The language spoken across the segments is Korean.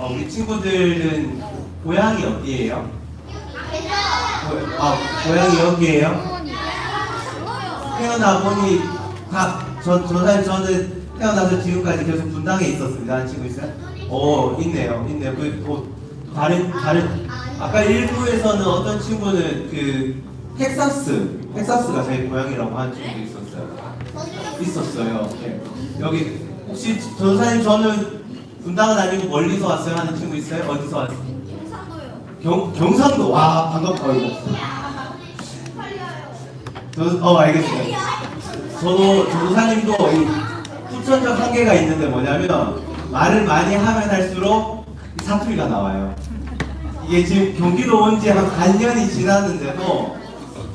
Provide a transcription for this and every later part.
우리 친구들은 고향이 어디예요? 고향이 여기예요? 태어나 보니 저는 태어나서 지금까지 계속 분당에 있었습니다. 하는 친구 있어요? 있네요. 다른 아까 일부에서는 어떤 친구는 그 텍사스가 제 고향이라고 하는 친구도 있었어요. 네. 여기 혹시 전사님 저는 분당은 아니고 멀리서 왔어요 하는 친구 있어요? 어디서 왔어요? 경상도. 와, 반갑다. 알겠습니다. 조사님도 후천적 한계가 있는데 뭐냐면 말을 많이 하면 할수록 사투리가 나와요. 이게 지금 경기도 온 지 한 반년이 지났는데도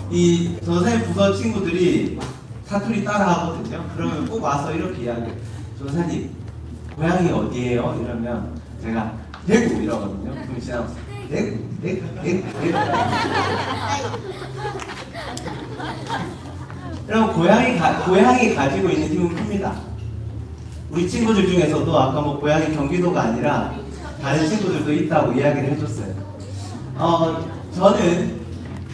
이 조사님 부서 친구들이 사투리 따라 하거든요. 그러면 꼭 와서 이렇게 이야기해요. 조사님 고향이 어디예요? 이러면 제가 대구 이러거든요. 그럼 지나가서 대구. 여러분 고향이 가지고 있는 힘은 큽니다. 우리 친구들 중에서도 아까 뭐 고향이 경기도가 아니라 다른 친구들도 있다고 이야기를 해줬어요.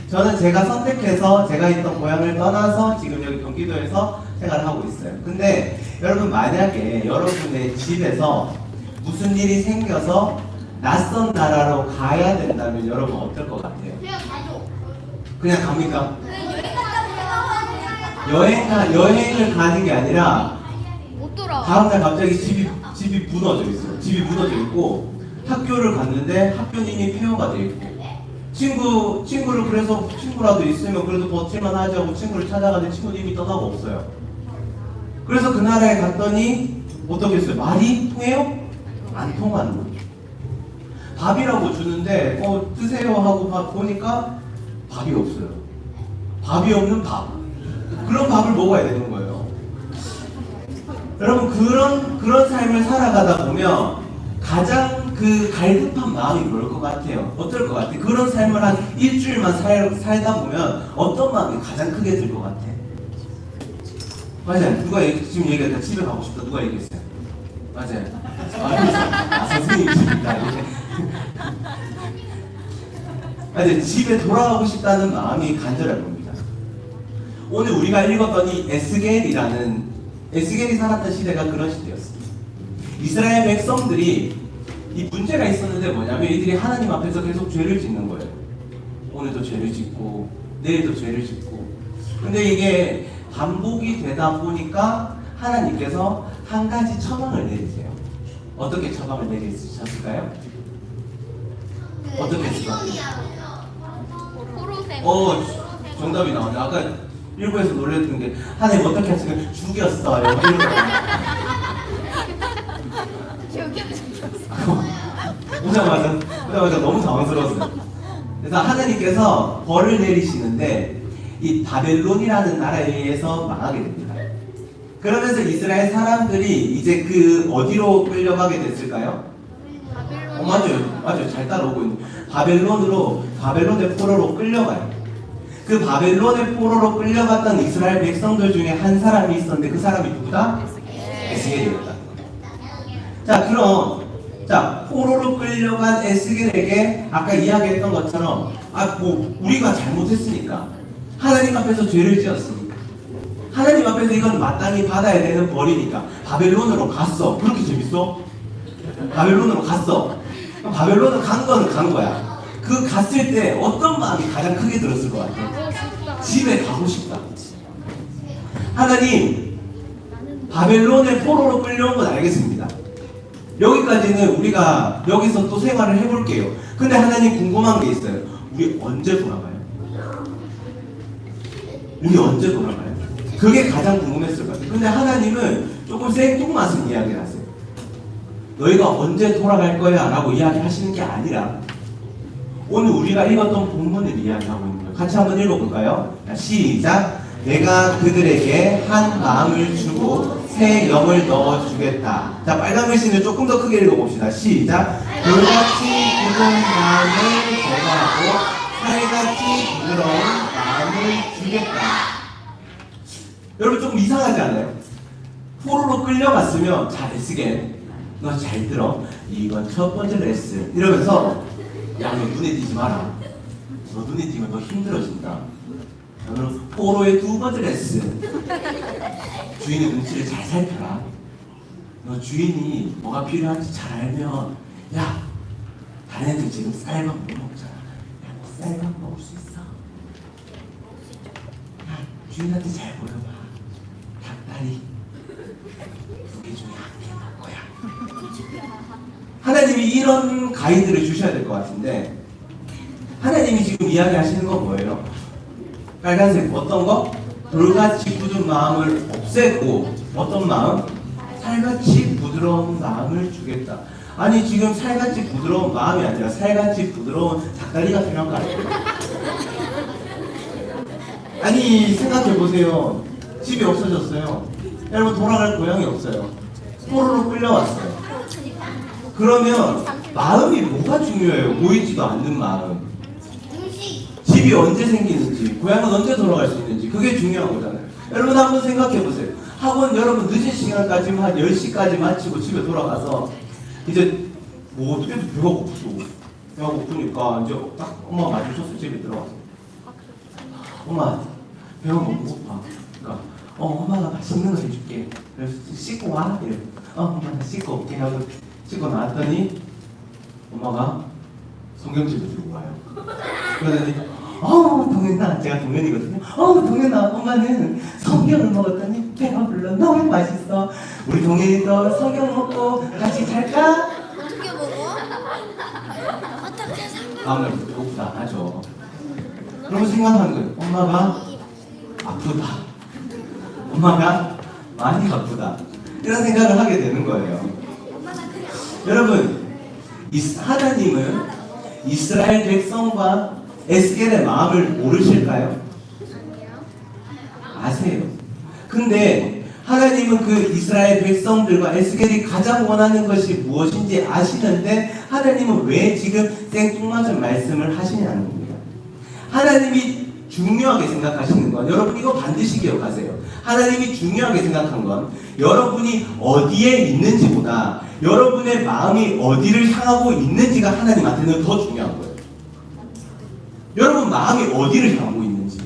저는 제가 선택해서 제가 있던 고향을 떠나서 지금 여기 경기도에서 생활하고 있어요. 근데 여러분 만약에 여러분의 집에서 무슨 일이 생겨서 낯선 나라로 가야 된다면 여러분 어떨 것 같아요? 그냥 갑니까? 여행을 가는 게 아니라 다음날 갑자기 집이 무너져 있어요. 집이 무너져 있고 학교를 갔는데 학교님이 폐허가 돼 있고 친구를 그래서 친구라도 있으면 그래도 버틸만 하지 하고 친구를 찾아가는데 친구님이 떠나고 없어요. 그래서 그 나라에 갔더니 어떻겠어요? 말이 통해요? 안 통하는 거죠. 밥이라고 주는데 드세요 하고 보니까 밥이 없어요. 밥이 없는 밥. 그런 밥을 먹어야 되는 거예요. 여러분 그런 삶을 살아가다 보면 가장 그 갈급한 마음이 뭘 것 같아요? 어떨 것 같아요? 그런 삶을 한 일주일만 살다 보면 어떤 마음이 가장 크게 들 것 같아요? 맞아요. 누가 지금 얘기했다. 집에 가고 싶다. 누가 얘기했어요? 맞아요. 선생님이십니다. 맞아요. 집에 돌아가고 싶다는 마음이 간절할 겁니다. 오늘 우리가 읽었던 이 에스겔이 살았던 시대가 그런 시대였습니다. 이스라엘 백성들이 이 문제가 있었는데 뭐냐면 이들이 하나님 앞에서 계속 죄를 짓는 거예요. 오늘도 죄를 짓고 내일도 죄를 짓고. 근데 이게 반복이 되다 보니까 하나님께서 한 가지 처방을 내리세요. 어떻게 처방을 내리셨을까요? 어떻게 했을까요? 정답이 나왔네. 아까 일부에서 놀랬던 게 하나님 어떻게 하시면 죽였어요. 오자마자 너무 당황스러웠어요. 그래서 하나님께서 벌을 내리시는데 이 바벨론이라는 나라에 의해서 망하게 됩니다. 그러면서 이스라엘 사람들이 이제 그 어디로 끌려가게 됐을까요? 맞아요. 잘 따라오고 있는 바벨론의 포로로 끌려가요. 그 바벨론의 포로로 끌려갔던 이스라엘 백성들 중에 한 사람이 있었는데 그 사람이 누구다? 에스겔이었다. 포로로 끌려간 에스겔에게 아까 이야기했던 것처럼 우리가 잘못했으니까 하나님 앞에서 죄를 지었으니까 하나님 앞에서 이건 마땅히 받아야 되는 벌이니까 바벨론으로 갔어. 그렇게 재밌어? 바벨론으로 갔어. 바벨론으로 간 거는 간 거야. 그 갔을 때 어떤 마음이 가장 크게 들었을 것 같아? 집에 가고 싶다. 하나님, 바벨론의 포로로 끌려온 건 알겠습니다. 여기까지는 우리가 여기서 또 생활을 해볼게요. 근데 하나님 궁금한 게 있어요. 우리 언제 돌아가요? 그게 가장 궁금했을 것 같아요. 근데 하나님은 조금 생뚱맞은 이야기를 하세요. 너희가 언제 돌아갈 거야? 라고 이야기하시는 게 아니라 오늘 우리가 읽었던 본문을 이야기하고 있는 거예요. 같이 한번 읽어볼까요? 시작! 내가 그들에게 한 마음을 주고 새 영을 넣어주겠다. 자, 빨간 글씨는 조금 더 크게 읽어봅시다. 시작! 돌같이 굳은 마음을 제거하고 살같이 부드러운 마음을 주겠다. 여러분 조금 이상하지 않아요? 포로로 끌려갔으면 자, 에스겔 너 잘 들어. 이건 첫 번째 레슨. 이러면서 야, 너 눈에 띄지 마라. 너 눈에 띄면 너 힘들어진다. 그럼 포로의 두 번째 레슨. 주인의 눈치를 잘 살펴라. 너 주인이 뭐가 필요한지 잘 알면 야, 다른 애들 지금 쌀밥 못 먹잖아. 야, 너 쌀밥 먹을 수 있어? 야, 주인한테 잘 보여봐. 닭다리 두 개 중에 한 개 먹을 거야. 하나님이 이런 가이드를 주셔야 될 것 같은데, 하나님이 지금 이야기하시는 건 뭐예요? 빨간색 어떤 거? 돌같이 굳은 마음을 없애고 어떤 마음? 살같이 부드러운 마음을 주겠다. 아니 지금 살같이 부드러운 마음이 아니라 살같이 부드러운 닭다리가 필요한 거 아니에요? 아니 생각해보세요. 집이 없어졌어요. 여러분 돌아갈 고향이 없어요. 포로로 끌려왔어요. 그러면 마음이 뭐가 중요해요? 보이지도 않는 마음. 집이 언제 생기는지, 고향은 언제 돌아갈 수 있는지, 그게 중요한 거잖아요. 여러분 한번 생각해보세요. 학원 여러분 늦은 시간까지만 한 10시까지 마치고 집에 돌아가서 이제 뭐 어떻게 해도 배가 고프고, 배가 고프니까 이제 딱 엄마 마주쳐서 집에 들어가서 엄마 배가 너무 고파. 그러니까 엄마가 맛있는 거 해줄게. 그래서 씻고 와. 이래. 엄마 나 씻고 올게 하고 씻고 나왔더니 엄마가 성경책을 들고 와요. 그러더니 동현아, 제가 동현이거든요. 동현아, 엄마는 성경을 먹었더니 배가 불러. 너무 맛있어. 우리 동현이도 성경 먹고 같이 잘까? 어떻게 먹어? 어떻게 사? 다음날 배고프다 안 하죠. 그러고 생각하는 거예요. 엄마가 아프다. 엄마가 많이 아프다. 이런 생각을 하게 되는 거예요. 여러분, 하나님은 이스라엘 백성과 에스겔의 마음을 모르실까요? 아세요. 근데 하나님은 그 이스라엘 백성들과 에스겔이 가장 원하는 것이 무엇인지 아시는데 하나님은 왜 지금 생뚱맞은 말씀을 하시냐는 겁니다. 하나님이 중요하게 생각하시는 건, 여러분 이거 반드시 기억하세요. 하나님이 중요하게 생각한 건 여러분이 어디에 있는지보다 여러분의 마음이 어디를 향하고 있는지가 하나님한테는 더 중요한 거예요. 여러분 마음이 어디를 향하고 있는지.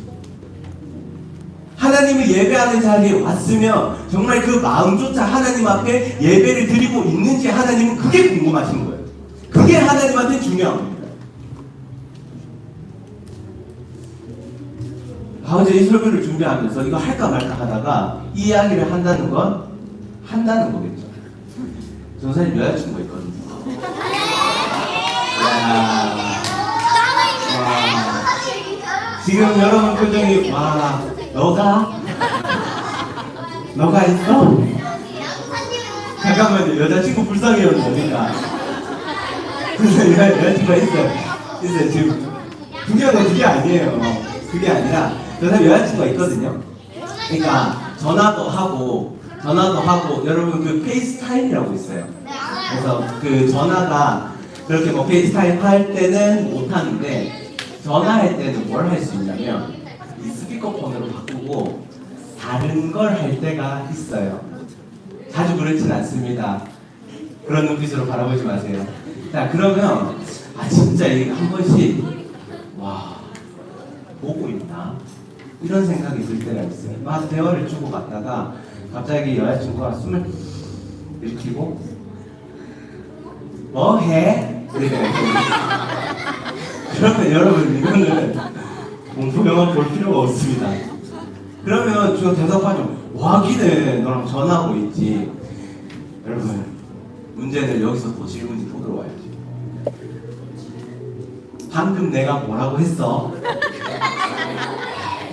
하나님을 예배하는 자리에 왔으면 정말 그 마음조차 하나님 앞에 예배를 드리고 있는지 하나님은 그게 궁금하신 거예요. 그게 하나님한테 중요한 겁니다. 어제 이 설교를 준비하면서 이거 할까 말까 하다가 이 이야기를 한다는 거겠죠. 전사님 여자친구가 있거든요. 지금 여러분 표정이 너가 있어? 잠깐만요. 여자친구 불쌍해요. 뭡니까? 여자친구가 있어요. 지금 중요한 건 그게 아니에요. 그게 아니라 저 사람 여자친구가 있거든요. 그러니까 전화도 하고 여러분 그 페이스타임이라고 있어요. 그래서 그 전화가 그렇게 뭐 페이스타임 할 때는 못 하는데 전화할 때는 뭘 할 수 있냐면 이 스피커폰으로 바꾸고 다른 걸 할 때가 있어요. 자주 그렇진 않습니다. 그런 눈빛으로 바라보지 마세요. 자, 그러면 진짜 이게 한 번씩 보고 있나? 이런 생각이 들 때가 있어요. 막 대화를 주고 갔다가 갑자기 여자친구가 숨을 들이키고 뭐 해? 이렇게 그러면 여러분 이거는 공포 영화 볼 필요가 없습니다. 그러면 저 대답하죠. 하기네 너랑 전화하고 있지. 여러분 문제는 여기서 또 질문이 또 들어와야지. 방금 내가 뭐라고 했어?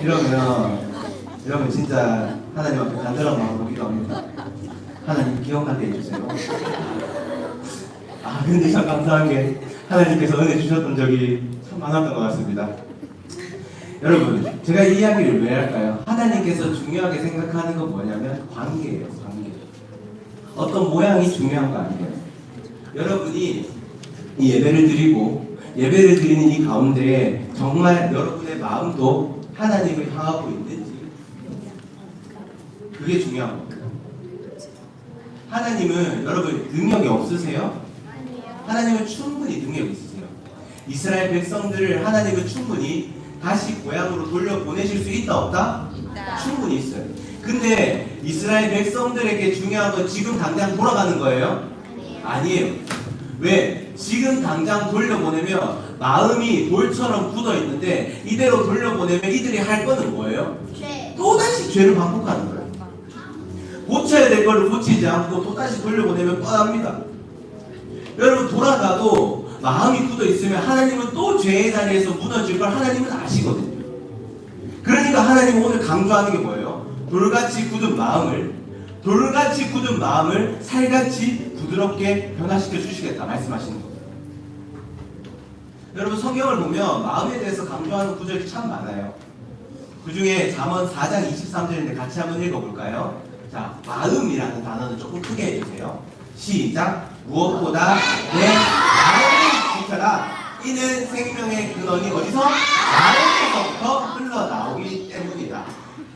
이러면 진짜 하나님 앞에 간절한 마음으로 기도합니다. 하나님 기억나게 해주세요. 근데 참 감사한 게 하나님께서 은혜 주셨던 적이 참 많았던 것 같습니다. 여러분, 제가 이 이야기를 왜 할까요? 하나님께서 중요하게 생각하는 건 뭐냐면 관계예요. 관계. 어떤 모양이 중요한 거 아니에요. 여러분이 이 예배를 드리는 이 가운데에 정말 여러분의 마음도 하나님을 향하고 있는지, 그게 중요한 겁니다. 하나님은 여러분 능력이 없으세요? 아니에요. 하나님은 충분히 능력이 있으세요. 이스라엘 백성들을 하나님은 충분히 다시 고향으로 돌려보내실 수 있다 없다? 있다. 충분히 있어요. 근데 이스라엘 백성들에게 중요한 건 지금 당장 돌아가는 거예요? 아니에요. 왜? 지금 당장 돌려보내면 마음이 돌처럼 굳어 있는데 이대로 돌려보내면 이들이 할 거는 뭐예요? 죄. 또다시 죄를 반복하는 거예요. 고쳐야 될 거를 고치지 않고 또다시 돌려보내면 뻔합니다. 여러분 돌아가도 마음이 굳어 있으면 하나님은 또 죄의 자리에서 무너질 걸 하나님은 아시거든요. 그러니까 하나님은 오늘 강조하는 게 뭐예요? 돌같이 굳은 마음을 살같이 부드럽게 변화시켜 주시겠다 말씀하시는 거예요. 여러분 성경을 보면 마음에 대해서 강조하는 구절이 참 많아요. 그 중에 잠언 4장 23절인데 같이 한번 읽어볼까요? 자, 마음이라는 단어는 조금 크게 해주세요. 시작. 무엇보다 내 마음을 지켜라. 이는 생명의 근원이 어디서? 마음에서부터 흘러나오기 때문이다.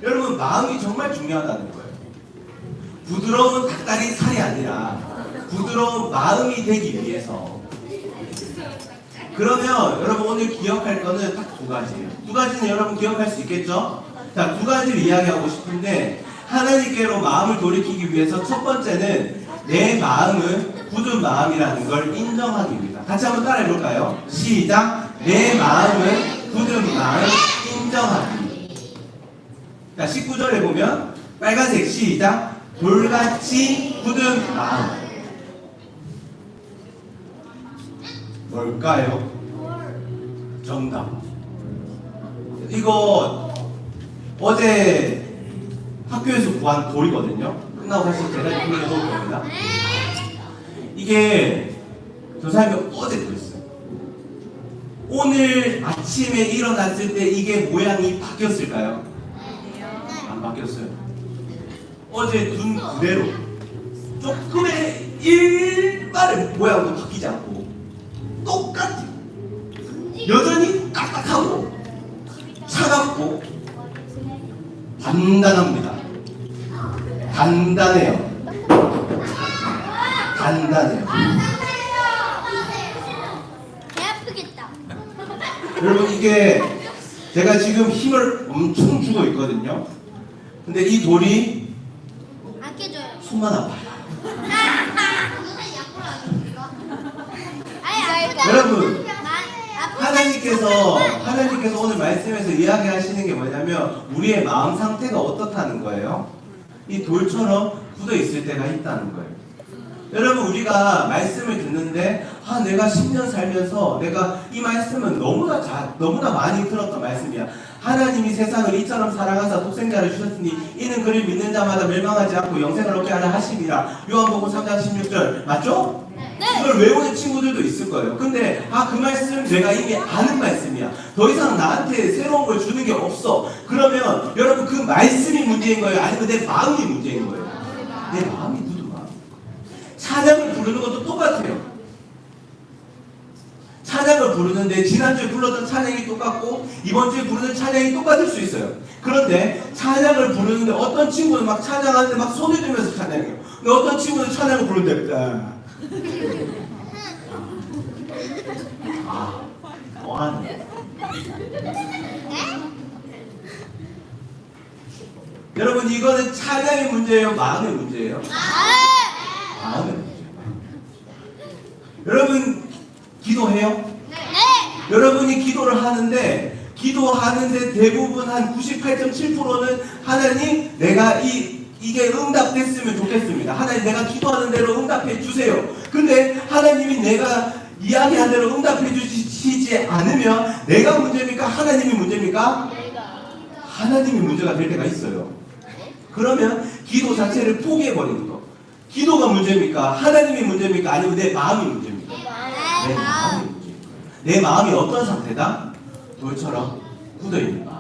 여러분 마음이 정말 중요하다는 거예요. 부드러운 닭다리 살이 아니라 부드러운 마음이 되기 위해서. 그러면 여러분 오늘 기억할 거는 딱 두 가지예요. 두 가지는 여러분 기억할 수 있겠죠? 자, 두 가지를 이야기하고 싶은데 하나님께로 마음을 돌이키기 위해서 첫 번째는 내 마음은 굳은 마음이라는 걸 인정하기 위해서. 같이 한번 따라해 볼까요? 시작. 내 마음은 굳은 마음 인정하기. 자, 19절에 보면 빨간색 시작. 돌같이 굳은 마음. 뭘까요? 정답. 이거 어제 학교에서 구한 돌이거든요. 끝나고 사실 제가 돌려놓을 겁니다. 이게 교사님이 어제 그랬어요. 오늘 아침에 일어났을 때 이게 모양이 바뀌었을까요? 안 바뀌었어요. 어제 둔 그대로 조금의 일말의 모양도 바뀌지 않고 똑같이 여전히 딱딱하고 차갑고 단단합니다. 단단해요. 배 아프겠다. 여러분 이게 제가 지금 힘을 엄청 주고 있거든요. 근데 이 돌이 안 깨져요. 손만 아파요. 아니 아프다. 여러분 아프다. 하나님께서 오늘 말씀에서 이야기하시는 게 뭐냐면 우리의 마음 상태가 어떻다는 거예요. 이 돌처럼 굳어 있을 때가 있다는 거예요. 여러분 우리가 말씀을 듣는데 내가 10년 살면서 내가 이 말씀은 너무나 많이 들었던 말씀이야. 하나님이 세상을 이처럼 사랑하사 독생자를 주셨으니 이는 그를 믿는 자마다 멸망하지 않고 영생을 얻게 하려 하심이라. 요한복음 3장 16절 맞죠? 네. 이걸 외우는 친구들도 있을 거예요. 근데 그 말씀 내가 이미 아는 말씀이야. 더 이상 나한테 새로운 걸 주는 게 없어. 그러면 여러분 그 말씀이 문제인 거예요? 아니면 내 마음이 문제인 거예요? 내 마음이 굳은 마음. 찬양을 부르는 것도 똑같아요. 찬양을 부르는데 지난주에 불렀던 찬양이 똑같고 이번 주에 부르는 찬양이 똑같을 수 있어요. 그런데 찬양을 부르는데 어떤 친구는 막 찬양하는데 막 손을 들면서 찬양해요. 근데 어떤 친구는 찬양을 부르는데 뭐하네. 여러분 이거는 찬양의 문제예요? 마음의 문제예요? 마음의 문제예요. 여러분 기도해요? 네. 여러분이 기도를 하는데 대부분 한 98.7%는 하나님 내가 이게 응답됐으면 좋겠습니다. 하나님 내가 기도하는 대로 응답해 주세요. 근데 하나님이 내가 이야기한 대로 응답해 주시지 않으면 내가 문제입니까? 하나님이 문제입니까? 하나님이 문제가 될 때가 있어요. 그러면 기도 자체를 포기해버리는 거. 기도가 문제입니까? 하나님이 문제입니까? 아니면 내 마음이 문제입니까? 내 마음이 문제입니다. 내 마음이 어떤 상태다? 돌처럼 굳어있는 마음.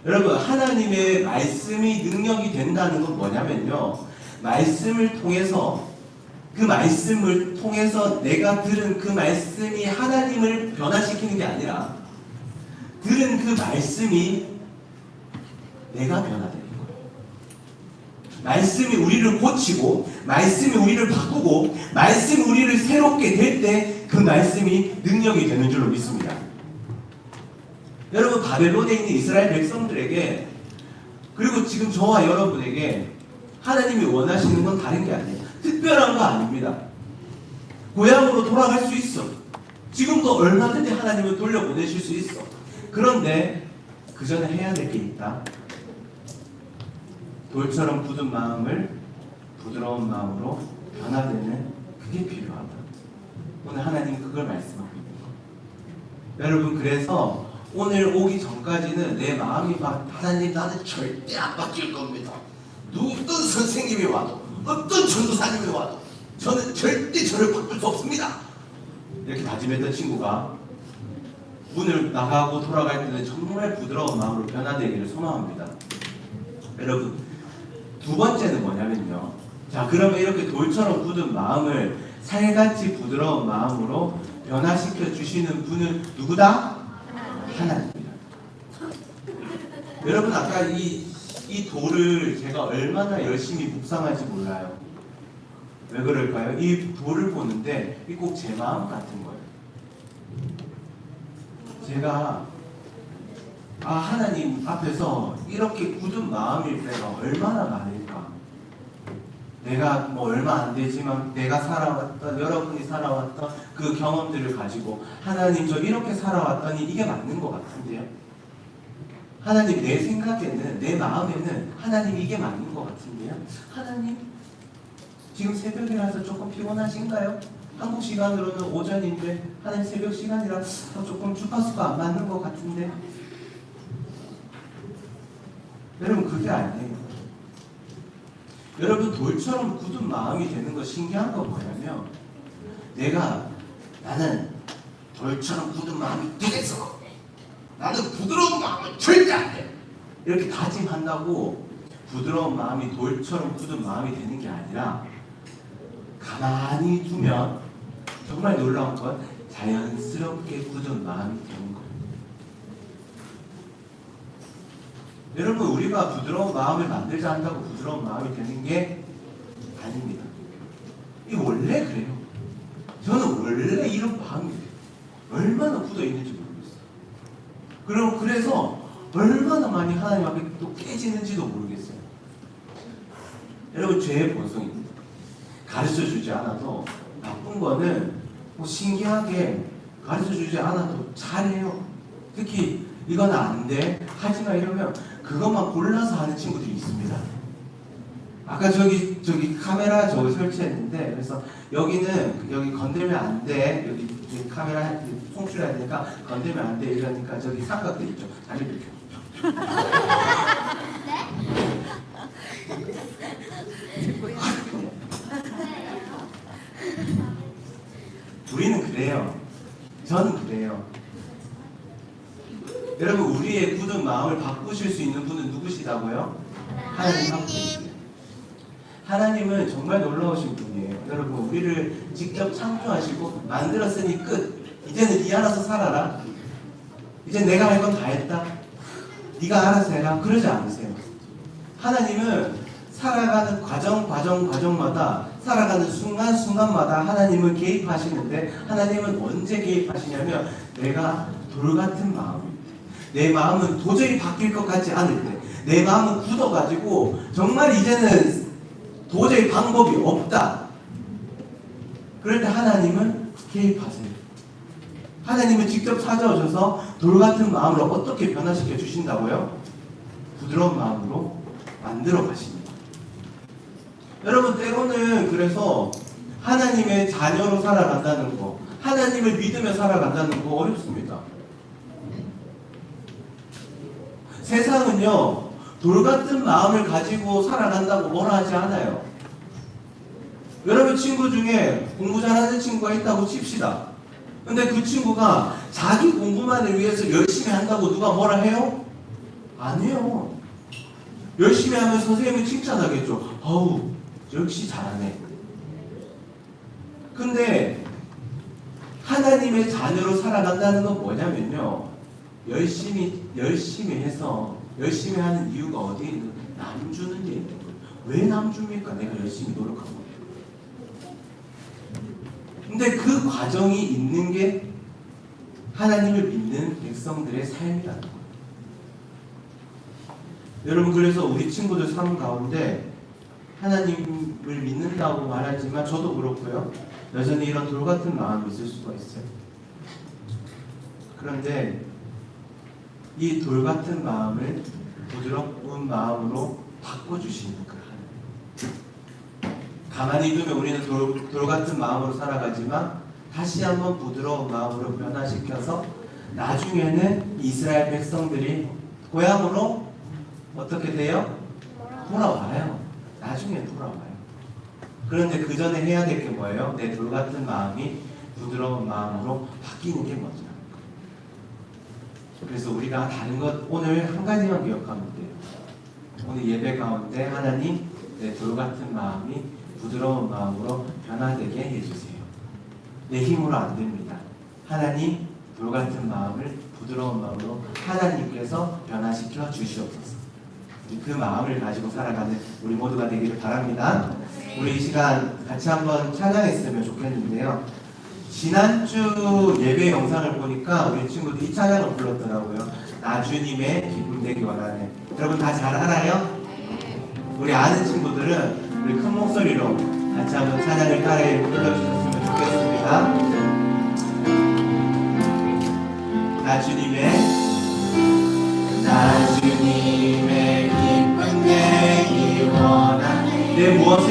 여러분 하나님의 말씀이 능력이 된다는 건 뭐냐면요, 말씀을 통해서 내가 들은 그 말씀이 하나님을 변화시키는 게 아니라 들은 그 말씀이 내가 변화되는 거예요. 말씀이 우리를 고치고 말씀이 우리를 바꾸고 말씀이 우리를 새롭게 될 때 그 말씀이 능력이 되는 줄로 믿습니다. 여러분, 바벨론에 있는 이스라엘 백성들에게 그리고 지금 저와 여러분에게 하나님이 원하시는 건 다른 게 아니에요. 특별한 거 아닙니다. 고향으로 돌아갈 수 있어. 지금도 얼마든지 하나님은 돌려보내실 수 있어. 그런데 그 전에 해야 될 게 있다. 돌처럼 굳은 마음을 부드러운 마음으로 변화되는 그게 필요하다. 오늘 하나님 그걸 말씀하고 있는 거예요. 여러분, 그래서 오늘 오기 전까지는 내 마음이 막 하나님 나는 절대 안 바뀔 겁니다. 어떤 선생님이 와도 어떤 전도사님이 와도 저는 절대 저를 바꿀 수 없습니다. 이렇게 다짐했던 친구가 문을 나가고 돌아갈 때는 정말 부드러운 마음으로 변화되기를 소망합니다. 여러분, 두 번째는 뭐냐면요. 자, 그러면 이렇게 돌처럼 굳은 마음을 살같이 부드러운 마음으로 변화시켜 주시는 분은 누구다? 하나님입니다. 여러분, 아까 이 돌을 제가 얼마나 열심히 묵상할지 몰라요. 왜 그럴까요? 이 돌을 보는데 이 꼭 제 마음 같은 거예요. 제가 하나님 앞에서 이렇게 굳은 마음일 때가 얼마나 많을까. 내가 뭐 얼마 안 되지만 내가 살아왔던, 여러분이 살아왔던 그 경험들을 가지고 하나님 저 이렇게 살아왔더니 이게 맞는 것 같은데요. 하나님, 내 생각에는, 내 마음에는 하나님 이게 맞는 것 같은데요. 하나님, 지금 새벽이라서 조금 피곤하신가요? 한국 시간으로는 오전인데 하나님 새벽 시간이라 조금 주파수가 안 맞는 것 같은데. 여러분, 그게 아니에요. 여러분, 돌처럼 굳은 마음이 되는 거 신기한 거 뭐냐면, 나는 돌처럼 굳은 마음이 되겠어. 나는 부드러운 마음은 절대 안 돼. 이렇게 다짐한다고 부드러운 마음이 돌처럼 굳은 마음이 되는 게 아니라, 가만히 두면 정말 놀라운 건 자연스럽게 굳은 마음이 되는 거예요. 여러분, 우리가 부드러운 마음을 만들자 한다고 부드러운 마음이 되는 게 아닙니다. 이게 원래 그래요. 저는 원래 이런 마음이에요. 얼마나 굳어 있는지 모르겠어요. 그래서 얼마나 많이 하나님 앞에 또 깨지는지도 모르겠어요. 여러분, 죄의 본성입니다. 가르쳐주지 않아도 나쁜 거는 뭐 신기하게 가르쳐주지 않아도 잘해요. 특히 이건 안 돼, 하지마 이러면 그것만 골라서 하는 친구들이 있습니다. 아까 저기 카메라 저기 설치했는데, 그래서 여기 건들면 안 돼, 여기 카메라 송출해야 되니까 건들면 안 돼 이러니까 저기 삼각대 있죠, 다리 비켜. 우리는 그래요. 저는 그래요. 여러분, 우리의 굳은 마음을 바꾸실 수 있는 분은 누구시다고요? 하나님. 하나님은 정말 놀라우신 분이에요. 여러분, 우리를 직접 창조하시고 만들었으니 끝. 이제는 네 알아서 살아라. 이제 내가 할 건 다 했다. 네가 알아서 해라. 그러지 않으세요. 하나님은 살아가는 과정마다, 살아가는 순간마다 하나님은 개입하시는데, 하나님은 언제 개입하시냐면 내가 돌같은 마음입니다. 내 마음은 도저히 바뀔 것 같지 않을 때, 내 마음은 굳어가지고 정말 이제는 도저히 방법이 없다. 그럴 때 하나님은 개입하세요. 하나님은 직접 찾아오셔서 돌같은 마음을 어떻게 변화시켜 주신다고요? 부드러운 마음으로 만들어 가십니다. 여러분, 때로는 그래서 하나님의 자녀로 살아간다는 거, 하나님을 믿으며 살아간다는 거 어렵습니다. 세상은요, 돌같은 마음을 가지고 살아간다고 뭐라 하지 않아요. 여러분, 친구 중에 공부 잘하는 친구가 있다고 칩시다. 근데 그 친구가 자기 공부만을 위해서 열심히 한다고 누가 뭐라 해요? 아니에요. 열심히 하면 선생님이 칭찬하겠죠. 어우, 역시 잘하네. 근데 하나님의 자녀로 살아간다는 건 뭐냐면요, 열심히 해서 열심히 하는 이유가 어디에 있는? 남 주는 데 있는 거예요. 왜 남줍니까? 내가 열심히 노력한 건데. 근데 그 과정이 있는 게 하나님을 믿는 백성들의 삶이라는 거예요. 여러분, 그래서 우리 친구들 삶 가운데 하나님을 믿는다고 말하지만 저도 그렇고요. 여전히 이런 돌같은 마음이 있을 수가 있어요. 그런데 이 돌같은 마음을 부드러운 마음으로 바꿔주시는 그 하나님. 가만히 두면 우리는 돌같은 마음으로 살아가지만 다시 한번 부드러운 마음으로 변화시켜서 나중에는 이스라엘 백성들이 고향으로 어떻게 돼요? 돌아와요. 나중에 돌아와요. 그런데 그 전에 해야 될 게 뭐예요? 내 돌같은 마음이 부드러운 마음으로 바뀌는 게 먼저라는 거예요. 그래서 우리가 다른 것 오늘 한 가지만 기억하면 돼요. 오늘 예배 가운데 하나님 내 돌같은 마음이 부드러운 마음으로 변화되게 해주세요. 내 힘으로 안 됩니다. 하나님 돌같은 마음을 부드러운 마음으로 하나님께서 변화시켜 주시옵소서. 그 마음을 가지고 살아가는 우리 모두가 되기를 바랍니다. 우리 이 시간 같이 한번 찬양했으면 좋겠는데요. 지난주 예배 영상을 보니까 우리 친구들이 이 찬양을 불렀더라고요. 나 주님의 기쁨 되기 원하네. 여러분 다 잘 알아요? 우리 아는 친구들은 우리 큰 목소리로 같이 한번 찬양을 따라해 불러주셨으면 좋겠습니다. 나 주님의 기쁨 되기 원하네. 내 무엇을?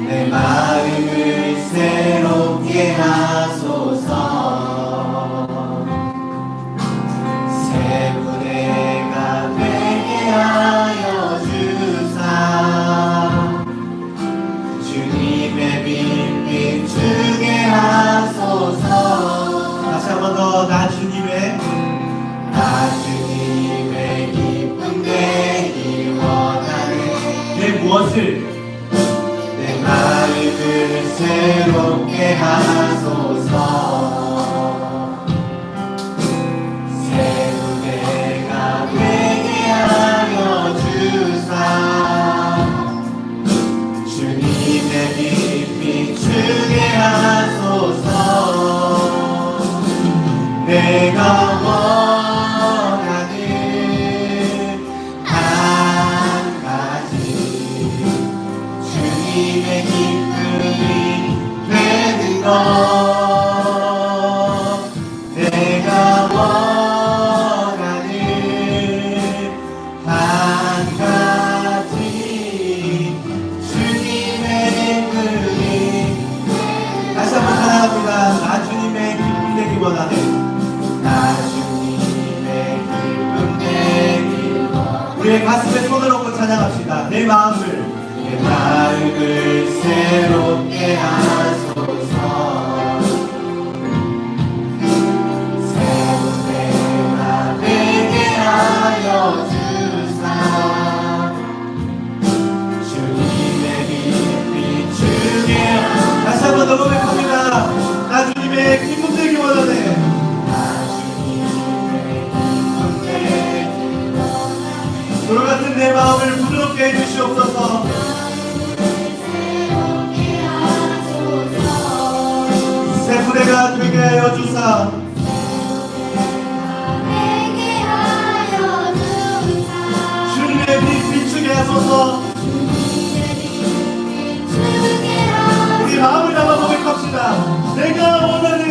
내 마음을 새롭게 하소서. 새 부대가 되게 하여 주사. 주님의 빛 비추게 하소서. 다시 한 번 더. 나 주님의 기쁨 되기 원하네. 내 무엇을? 내 마음을 새롭게 하소서. 새 무대가 되게 하여 주사. 주님의 빛 비추게 하소서. 내가 원하는 한 가지, 주님의 기쁨이 되는 것. 내가 원하는 한 가지, 주님의 기쁨이. 다시 한번 찬양합니다. 나 주님의 기쁨 되기 원하네. 우리의 가슴에 손을 얹고 찬양합시다. 내 마음을 새롭게 하소서. 새로운 내가 되게 하여 주사. 주님의 빛 비추게. 다시 한번 더 고백합니다. 나 주님의 기쁨 되기 원하네. 돌같은 내 마음을 부드럽게 해주시옵소서. 새 부대가 되게 하여 주사. 주님의 빛 비추게 하소서. 우리 마음을 담아 고백합시다. 내가 원하는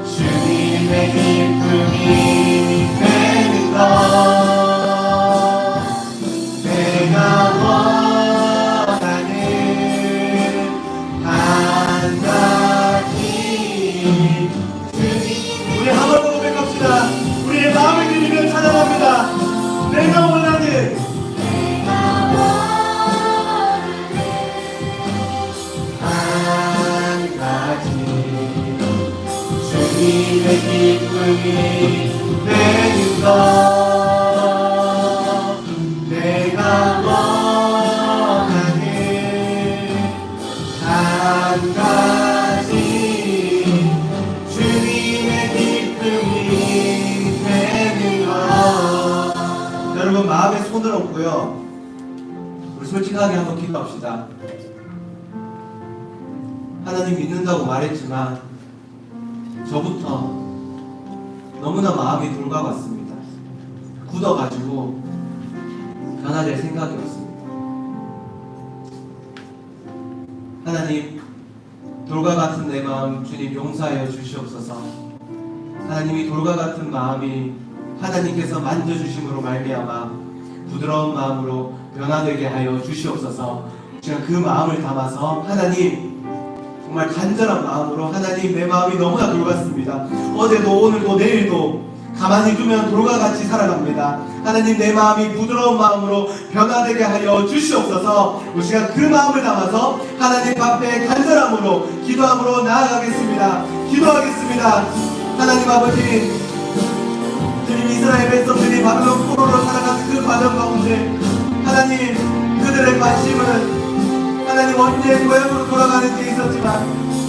주님의 기쁨이 되는 것. 내가 원하는 한 가지. 우리 한 번 더 고백합시다. 우리의 마음을 드리며 찬양합니다. 내가 원하는 한 가지, 주님의 기쁨이 되는 것. 내가 원하는 한 가지, 주님의 마음에 손을 얹고요. 우리 솔직하게 한번 기도합시다. 하나님 믿는다고 말했지만 저부터 너무나 마음이 돌아갔습니다. 굳어가지고 변화될 생각이 없습니다. 하나님, 돌과 같은 내 마음 주님 용서하여 주시옵소서. 하나님이 돌과 같은 마음이 하나님께서 만져주심으로 말미암아 부드러운 마음으로 변화되게 하여 주시옵소서. 제가 그 마음을 담아서 하나님 정말 간절한 마음으로 하나님 내 마음이 너무나 돌같습니다. 어제도 오늘도 내일도 가만히 두면 돌과 같이 살아갑니다. 하나님 내 마음이 부드러운 마음으로 변화되게 하여 주시옵소서. 우리가 그 마음을 담아서 하나님 앞에 간절함으로 기도함으로 나아가겠습니다. 기도하겠습니다. 하나님 아버지, 주님 이스라엘 백성들이 바벨론 포로로 살아가는 그 과정 가운데 하나님 그들의 관심은 하나님 언제 고향으로 돌아가는 데 있었지만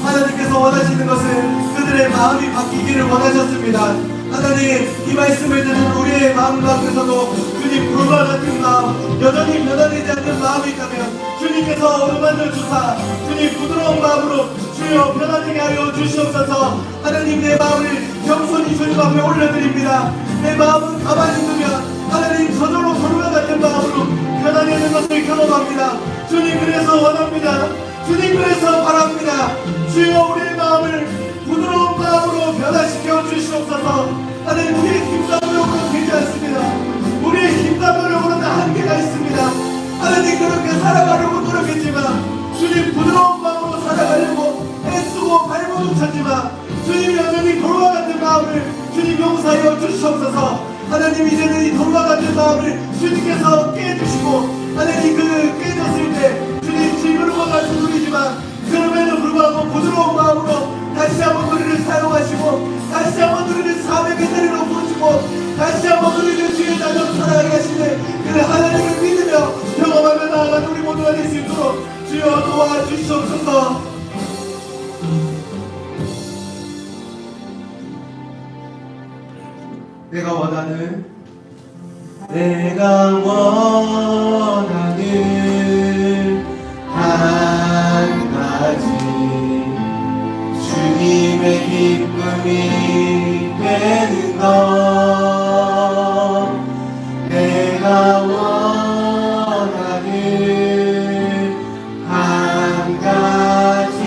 하나님께서 원하시는 것은 그들의 마음이 바뀌기를 원하셨습니다. 하나님 이 말씀을 듣는 우리의 마음 가운데서도 주님 불과 같은 마음 여전히 변화되지 않는 마음이 있다면 주님께서 어루만져 주사 주님 부드러운 마음으로 주여 변화되게 하여 주시옵소서. 하나님 내 마음을 겸손히 주님 앞에 올려드립니다. 내 마음은 가만히 두면 하나님 저절로 불과 같은 마음으로 변화되는 것을 경험합니다. 주님 그래서 원합니다. 주님 그래서 바랍니다. 주여 우리의 마음을 부드러운 마음으로 변화시켜 주시옵소서. 하나님 우리의 힘과 노력으로 되지 않습니다. 우리의 힘과 노력으로는 한계가 있습니다. 하나님 그렇게 살아가려고 노력했지만 주님 부드러운 마음으로 살아가려고 애쓰고 발버둥 쳤지만 주님 여전히 돌과 같은 마음을 주님 용서하여 주시옵소서. 하나님 이제는 이 돌과 같은 마음을 주님께서 깨주시고 하나님 그 깨졌을 때 주님 질그릇과 같은 소리지만 그럼에도 불구하고 부드러운 마음으로 다시 한번 우리를 사용하시고 다시 한번 우리를 사명의 자리로 부르시고 다시 한번 우리를 주의 자녀로 살아가게 하시네. 그 하나님을 믿으며 경험하며 나아가는 우리 모두가 될 수 있도록 주여 도와주시옵소서. 내가 원하는 한 가지 주님의 기쁨이 되는 것. 내가 원하는 한 가지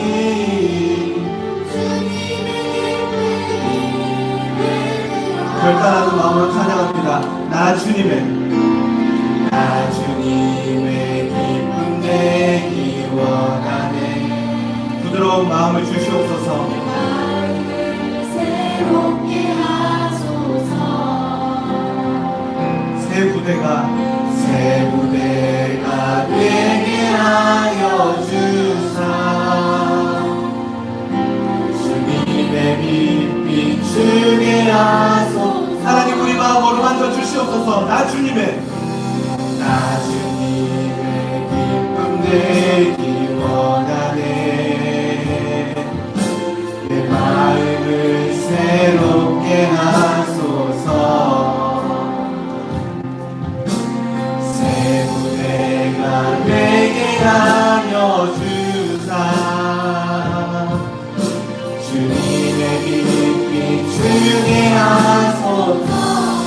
결단하는 마음으로 찬양합니다. 나 주님의 기쁨 되기 원하네. 부드러운 마음을 주시옵소서. 새롭게 하소서. 새 부대가 되게 하여 주사. 주님의 빛 비추게 하소서. 하나님 우리 마음 어루만져 주시옵소서. 나 주님의 기쁨 되기 원하네. 내 마음을 새롭게 하소서. 새 부대가 되게 하여 주사. 주님의 빛 비추게 하소서.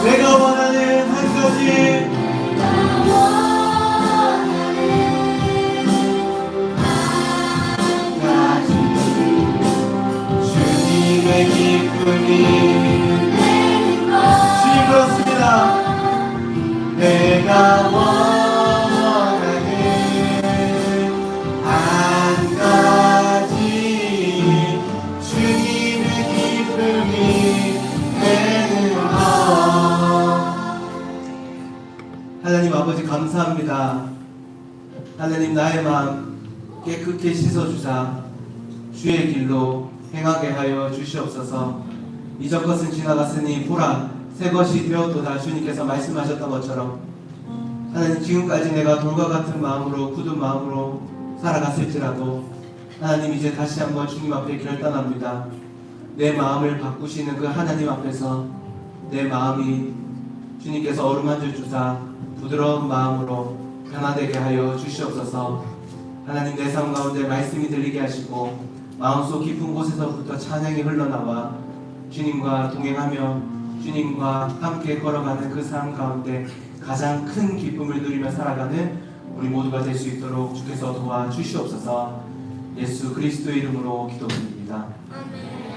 내가 원하는 한 가지 주님의 기쁨이 주님 그렇습니다. 내가 원하는 한 가지 주님의 기쁨이 되는 것. 하나님 아버지 감사합니다. 하나님 나의 마음 깨끗게 씻어주사 주의 길로 행하게 하여 주시옵소서. 이전 것은 지나갔으니 보라 새 것이 되었도다. 주님께서 말씀하셨던 것처럼 하나님 지금까지 내가 돌과 같은 마음으로 굳은 마음으로 살아갔을지라도 하나님 이제 다시 한번 주님 앞에 결단합니다. 내 마음을 바꾸시는 그 하나님 앞에서 내 마음이 주님께서 어루만져 주사 부드러운 마음으로 변화되게 하여 주시옵소서. 하나님, 내 삶 가운데 말씀이 들리게 하시고 마음속 깊은 곳에서부터 찬양이 흘러나와 주님과 동행하며 주님과 함께 걸어가는 그 삶 가운데 가장 큰 기쁨을 누리며 살아가는 우리 모두가 될 수 있도록 주께서 도와주시옵소서. 예수 그리스도의 이름으로 기도드립니다. 아멘.